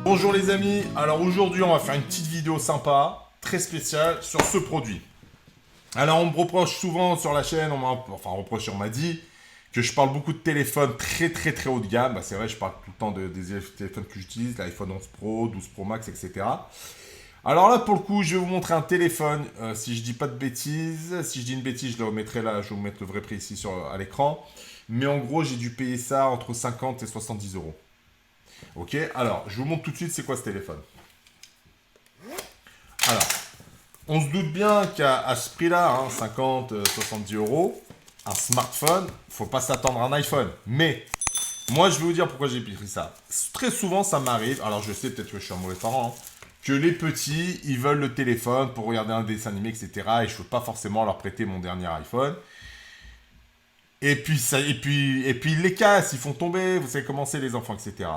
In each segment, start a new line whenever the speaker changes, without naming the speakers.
Bonjour les amis, alors aujourd'hui on va faire une petite vidéo sympa, très spéciale sur ce produit. Alors on me reproche souvent sur la chaîne, on m'a dit que je parle beaucoup de téléphones très haut de gamme. Bah, c'est vrai, je parle tout le temps des téléphones que j'utilise, l'iPhone 11 Pro, 12 Pro Max, etc. Alors là pour le coup je vais vous montrer un téléphone, si je dis pas de bêtises, si je dis une bêtise je le remettrai là, je vais vous mettre le vrai prix ici à l'écran. Mais en gros j'ai dû payer ça entre 50 et 70 euros. Ok, alors je vous montre tout de suite c'est quoi ce téléphone. Alors, on se doute bien qu'à ce prix-là, 50, 70 euros, un smartphone, faut pas s'attendre à un iPhone. Mais, moi je vais vous dire pourquoi j'ai pris ça. Très souvent ça m'arrive, alors je sais peut-être que je suis un mauvais parent, que les petits, ils veulent le téléphone pour regarder un dessin animé, etc. Et je ne veux pas forcément leur prêter mon dernier iPhone. Et puis, ils les cassent, ils font tomber, vous savez comment c'est les enfants, etc.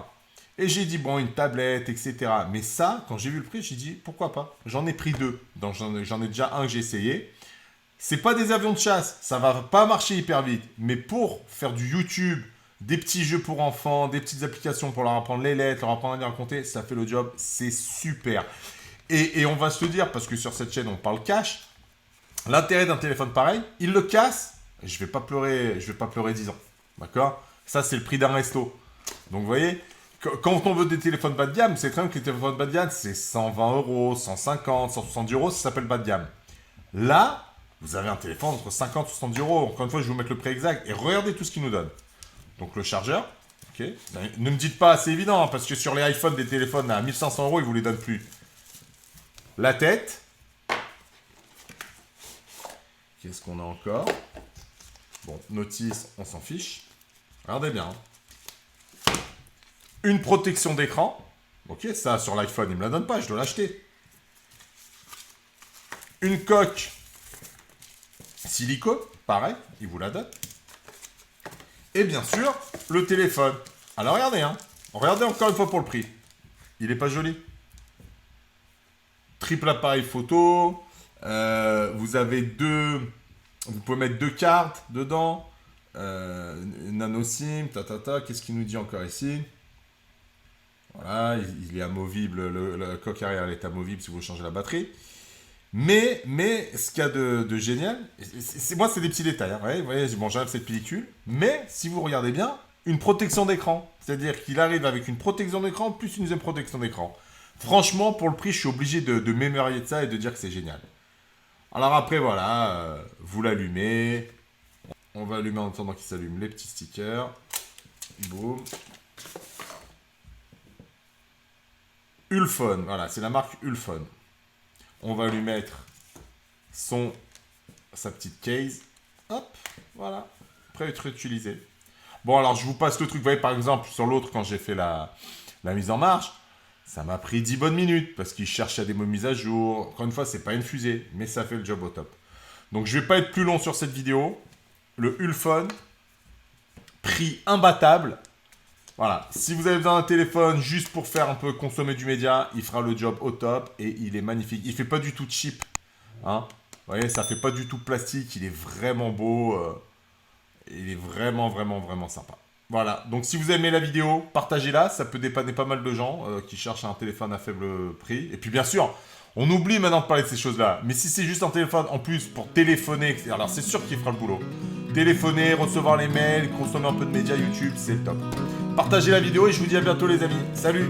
Et j'ai dit, bon, une tablette, etc. Mais ça, quand j'ai vu le prix, j'ai dit, pourquoi pas? J'en ai pris deux. Donc, j'en ai déjà un que j'ai essayé. C'est pas des avions de chasse, ça va pas marcher hyper vite. Mais pour faire du YouTube, des petits jeux pour enfants, des petites applications pour leur apprendre les lettres, leur apprendre à lire et à compter, ça fait le job, c'est super. Et on va se le dire, parce que sur cette chaîne, on parle cash. L'intérêt d'un téléphone pareil, il le casse, je vais pas pleurer 10 ans. D'accord? Ça, c'est le prix d'un resto. Donc, vous voyez, quand on veut des téléphones bas de gamme, c'est très bien que les téléphones bas de gamme, c'est 120 euros, 150, 170 euros, ça s'appelle bas de gamme. Là, vous avez un téléphone entre 50 et 70 euros. Encore une fois, je vais vous mettre le prix exact. Et regardez tout ce qu'il nous donne. Donc, le chargeur. Ok. Ne me dites pas, c'est évident, parce que sur les iPhones, des téléphones à 1500 euros, ils vous les donnent plus. La tête. Qu'est-ce qu'on a encore? Bon, notice, on s'en fiche. Regardez bien. Une protection d'écran. Ok, ça sur l'iPhone, il me la donne pas, je dois l'acheter. Une coque silicone, pareil, il vous la donne. Et bien sûr, le téléphone. Alors regardez, regardez encore une fois pour le prix. Il est pas joli. Triple appareil photo. Vous avez vous pouvez mettre deux cartes dedans. Nano SIM, Qu'est-ce qu'il nous dit encore ici? Voilà, il est amovible, la coque arrière elle est amovible si vous changez la batterie. Mais ce qu'il y a de génial, moi c'est des petits détails, vous voyez, bon j'enlève cette pellicule, mais si vous regardez bien, une protection d'écran. C'est-à-dire qu'il arrive avec une protection d'écran plus une deuxième protection d'écran. Franchement, pour le prix, je suis obligé de m'émerveiller de ça et de dire que c'est génial. Alors après, voilà, vous l'allumez. On va allumer en attendant qu'il s'allume les petits stickers. Boum. Ulfone, voilà, c'est la marque Ulfone. On va lui mettre sa petite case. Hop, voilà, prêt à être utilisé. Bon, alors je vous passe le truc. Vous voyez, par exemple, sur l'autre, quand j'ai fait la mise en marche, ça m'a pris 10 bonnes minutes parce qu'il cherchait des mots mises à jour. Encore une fois, c'est pas une fusée, mais ça fait le job au top. Donc, je vais pas être plus long sur cette vidéo. Le Ulfone, prix imbattable. Voilà, si vous avez besoin d'un téléphone juste pour faire un peu consommer du média, il fera le job au top et il est magnifique. Il fait pas du tout cheap, Vous voyez, ça fait pas du tout plastique, il est vraiment beau, il est vraiment sympa. Voilà, donc si vous aimez la vidéo, partagez-la, ça peut dépanner pas mal de gens qui cherchent un téléphone à faible prix. Et puis bien sûr, on oublie maintenant de parler de ces choses-là, mais si c'est juste un téléphone en plus pour téléphoner, etc., alors c'est sûr qu'il fera le boulot. Téléphoner, recevoir les mails, consommer un peu de médias YouTube, c'est le top. Partagez la vidéo et je vous dis à bientôt les amis. Salut!